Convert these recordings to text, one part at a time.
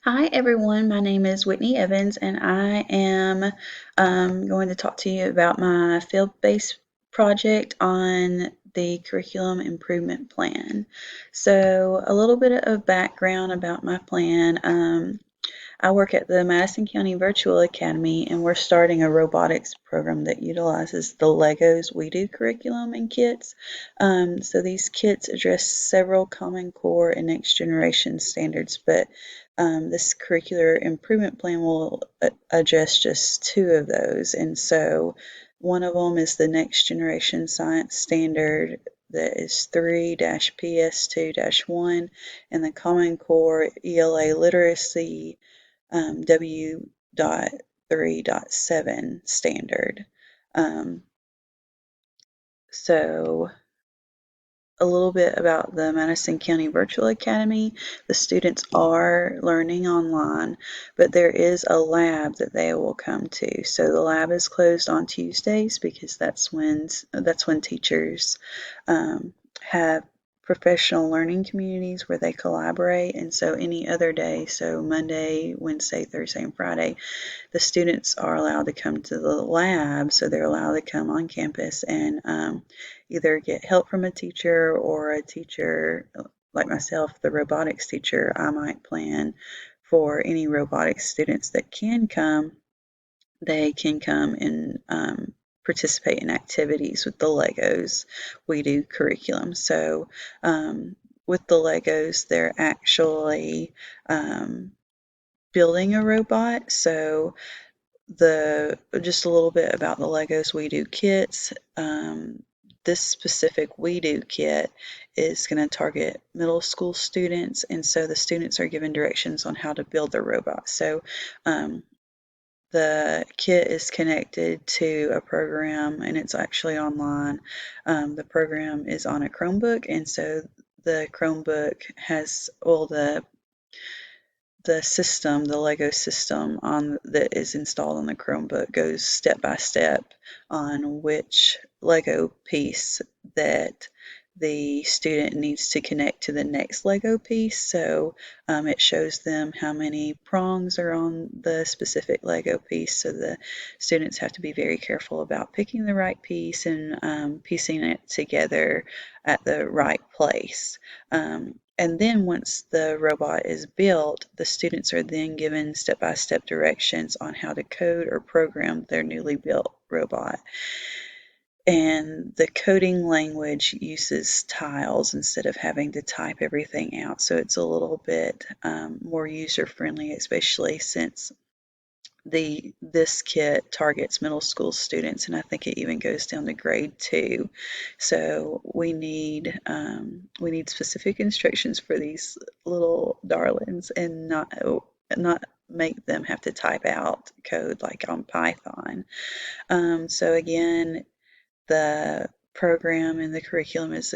Hi everyone, my name is Whitney Evans and I am going to talk to you about my field-based project on the curriculum improvement plan. So a little bit of background about my plan. I work at the Madison County Virtual Academy and we're starting a robotics program that utilizes the Legos We Do curriculum and kits. So these kits address several Common Core and next generation standards, but this curricular improvement plan will address just two of those. And so one of them is the next generation science standard that is 3-PS2-1 and the Common Core ELA literacy W.3.7 standard. Um, so a little bit about the Madison County Virtual Academy. The students are learning online, but there is a lab that they will come to. So the lab is closed on Tuesdays because that's when teachers have professional learning communities where they collaborate. And so any other day, so Monday, Wednesday, Thursday, and Friday, the students are allowed to come to the lab, so they're allowed to come on campus and either get help from a teacher or a teacher like myself, the robotics teacher. I might plan for any robotics students that can come, they can come and participate in activities with the Legos We Do curriculum. So with the Legos, they're actually building a robot. So the just a little bit about the Legos We Do kits. This specific We Do kit is going to target middle school students, and so the students are given directions on how to build their robot. So the kit is connected to a program and it's actually online. The program is on a Chromebook, and so the Chromebook has all the system, the Lego system on that is installed on the Chromebook goes step by step on which Lego piece that the student needs to connect to the next Lego piece. So it shows them how many prongs are on the specific Lego piece. So the students have to be very careful about picking the right piece and piecing it together at the right place. And then once the robot is built, the students are then given step-by-step directions on how to code or program their newly built robot. And the coding language uses tiles instead of having to type everything out. So it's a little bit more user-friendly, especially since this kit targets middle school students, and I think it even goes down to grade 2. So we need specific instructions for these little darlings, and not make them have to type out code like on Python. So again, the program and the curriculum is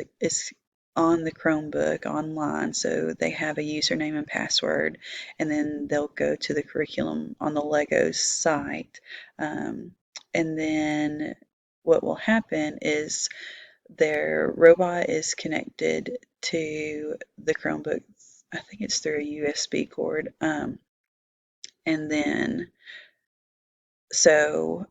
on the Chromebook online, so they have a username and password, and then they'll go to the curriculum on the Legos site. And then what will happen is their robot is connected to the Chromebook. I think it's through a USB cord. And then so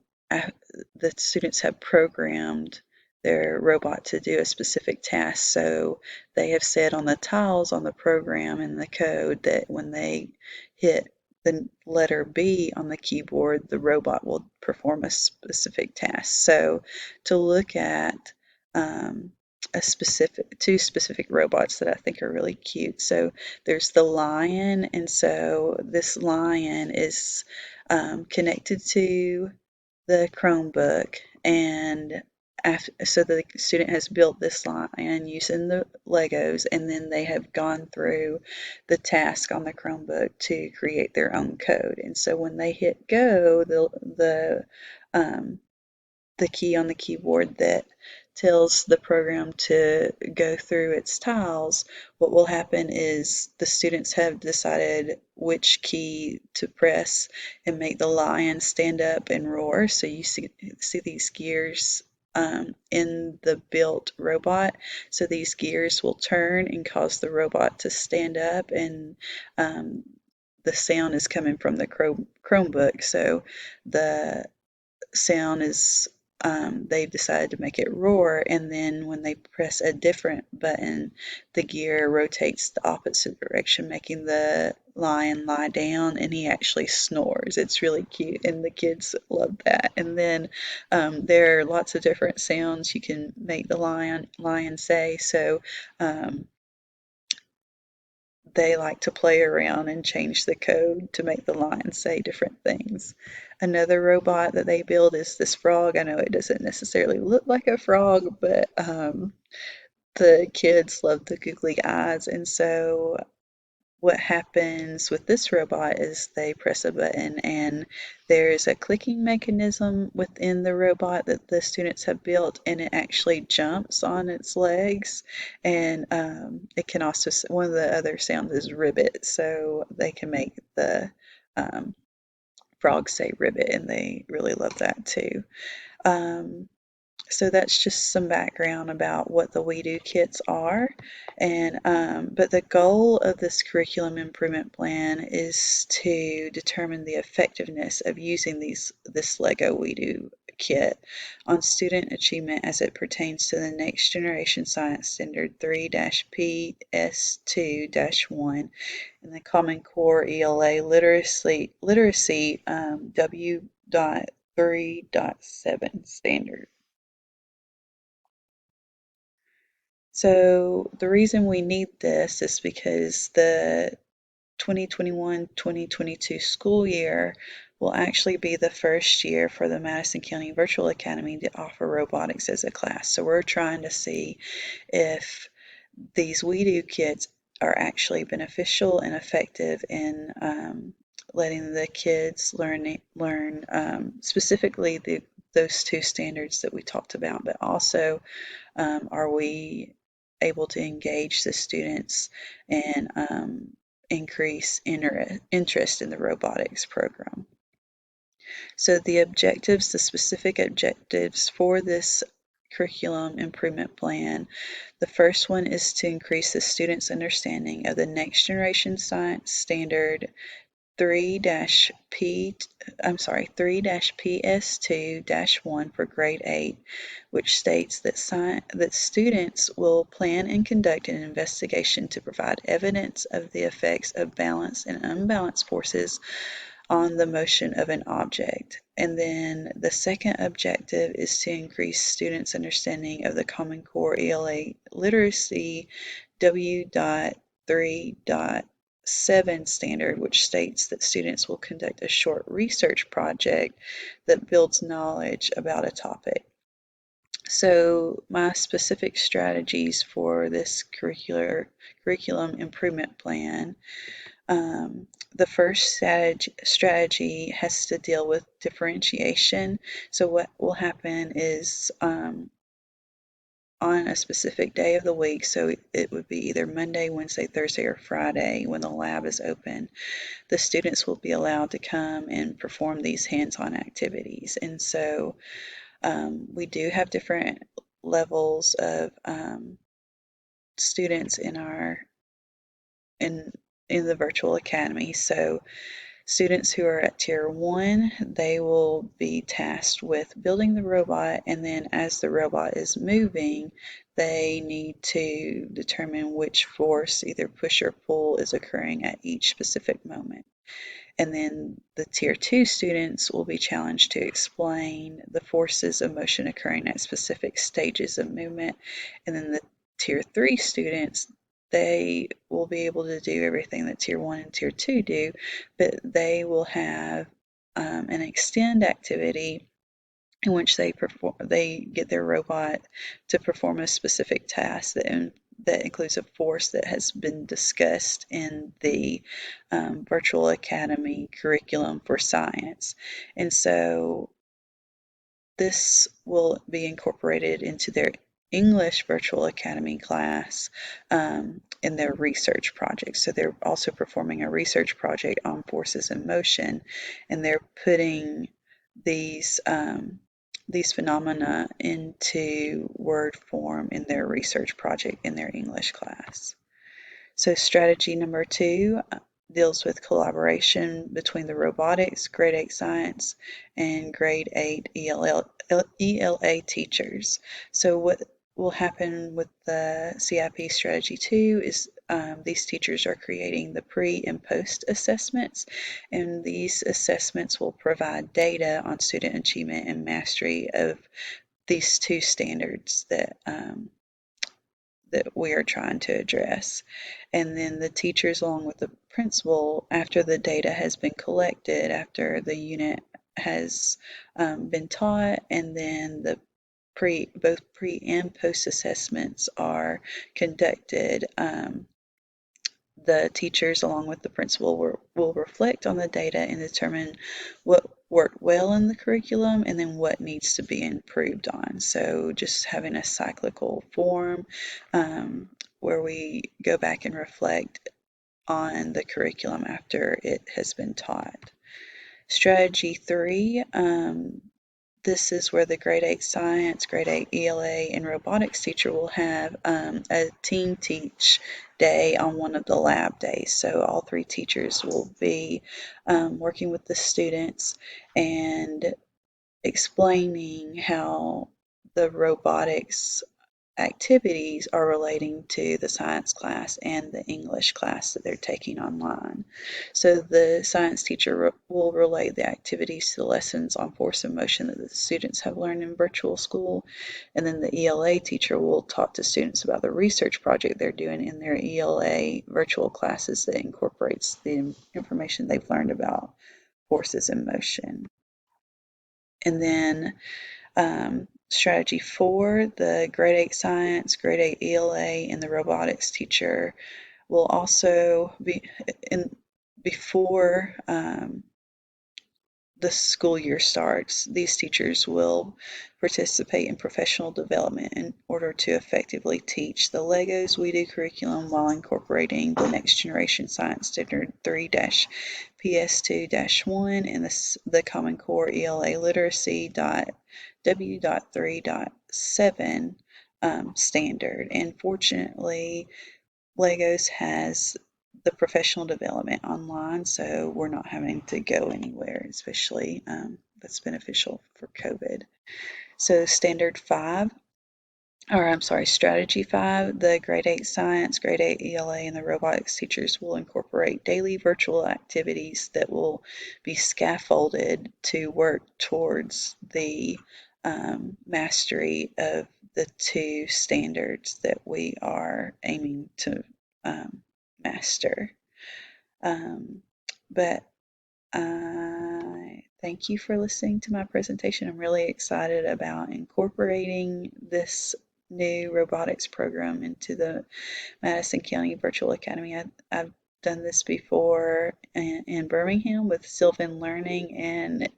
the students have programmed their robot to do a specific task. So they have said on the tiles on the program and the code that when they hit the letter B on the keyboard, the robot will perform a specific task. So to look at two specific robots that I think are really cute. So there's the lion, and so this lion is connected to the Chromebook, and so the student has built this lion using the Legos, and then they have gone through the task on the Chromebook to create their own code. And so when they hit go, the key on the keyboard that tells the program to go through its tiles, what will happen is the students have decided which key to press and make the lion stand up and roar. So you see these gears in the built robot. So these gears will turn and cause the robot to stand up, and the sound is coming from the Chromebook, so the sound is they've decided to make it roar, and then when they press a different button, the gear rotates the opposite direction, making the lion lie down, and he actually snores. It's really cute, and the kids love that. And then there are lots of different sounds you can make the lion say. So um, they like to play around and change the code to make the lion say different things. Another robot that they build is this frog. I know it doesn't necessarily look like a frog, but the kids love the googly eyes, and so what happens with this robot is they press a button and there's a clicking mechanism within the robot that the students have built, and it actually jumps on its legs. And it can also, one of the other sounds is ribbit, so they can make the um, frogs say ribbit, and they really love that too. Um, so that's just some background about what the We Do kits are. And but the goal of this curriculum improvement plan is to determine the effectiveness of using this Lego We Do kit on student achievement as it pertains to the Next Generation Science Standard 3-PS2-1 and the Common Core ELA literacy W.3.7 standard. So the reason we need this is because the 2021-2022 school year will actually be the first year for the Madison County Virtual Academy to offer robotics as a class. So we're trying to see if these We Do kits are actually beneficial and effective in letting the kids learn specifically those two standards that we talked about, but also are we able to engage the students and increase interest in the robotics program. So the specific objectives for this curriculum improvement plan, the first one is to increase the students' understanding of the Next Generation Science Standard 3-PS2-1 for grade 8, which states that students will plan and conduct an investigation to provide evidence of the effects of balanced and unbalanced forces on the motion of an object. And then the second objective is to increase students' understanding of the Common Core ELA literacy W.3.7 standard, which states that students will conduct a short research project that builds knowledge about a topic. So my specific strategies for this curriculum improvement plan, the first strategy has to deal with differentiation. So what will happen is on a specific day of the week, so it would be either Monday, Wednesday, Thursday, or Friday when the lab is open, the students will be allowed to come and perform these hands-on activities. And so we do have different levels of students in our in the virtual academy. So students who are at Tier 1, they will be tasked with building the robot, and then as the robot is moving, they need to determine which force, either push or pull, is occurring at each specific moment. And then the Tier 2 students will be challenged to explain the forces of motion occurring at specific stages of movement. And then the Tier 3 students, they will be able to do everything that Tier 1 and Tier 2 do, but they will have an extend activity in which they get their robot to perform a specific task that includes a force that has been discussed in the virtual academy curriculum for science. And so this will be incorporated into their English Virtual Academy class in their research project. So they're also performing a research project on forces in motion, and they're putting these phenomena into word form in their research project in their English class. So strategy number 2, deals with collaboration between the robotics, grade 8 science, and grade 8 ELA teachers. So what will happen with the CIP strategy 2 is these teachers are creating the pre and post assessments, and these assessments will provide data on student achievement and mastery of these two standards that we are trying to address. And then the teachers, along with the principal, after the data has been collected, after the unit has been taught, and then the both pre and post assessments are conducted. The teachers, along with the principal, will reflect on the data and determine what worked well in the curriculum and then what needs to be improved on. So just having a cyclical form where we go back and reflect on the curriculum after it has been taught. Strategy 3, this is where the grade 8 science, grade 8 ELA, and robotics teacher will have a team teach day on one of the lab days. So all three teachers will be working with the students and explaining how the robotics activities are relating to the science class and the English class that they're taking online. So the science teacher will relate the activities to the lessons on force and motion that the students have learned in virtual school, and then the ELA teacher will talk to students about the research project they're doing in their ELA virtual classes that incorporates the information they've learned about forces and motion. And then strategy 4, the grade 8 science, grade 8 ELA, and the robotics teacher will also be in before the school year starts. These teachers will participate in professional development in order to effectively teach the Legos We Do curriculum while incorporating the Next Generation Science Standard 3 PS2 and the Common Core ELA Literacy W.3.7 standard. And fortunately, Legos has the professional development online, so we're not having to go anywhere, especially that's beneficial for COVID. So standard 5, or I'm sorry, strategy 5, the grade 8 science, grade 8 ELA, and the robotics teachers will incorporate daily virtual activities that will be scaffolded to work towards the mastery of the two standards that we are aiming to master. But I thank you for listening to my presentation. I'm really excited about incorporating this new robotics program into the Madison County Virtual Academy. I've done this before in Birmingham with Sylvan Learning, and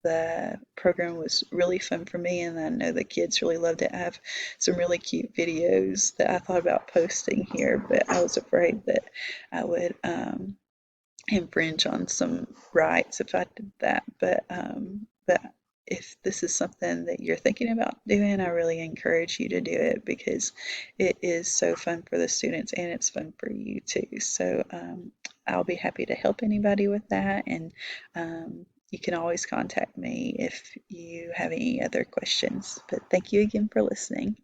the program was really fun for me, and I know the kids really loved it. I have some really cute videos that I thought about posting here, but I was afraid that I would infringe on some rights if I did that. But if this is something that you're thinking about doing, I really encourage you to do it because it is so fun for the students and it's fun for you too. So I'll be happy to help anybody with that, and you can always contact me if you have any other questions. But thank you again for listening.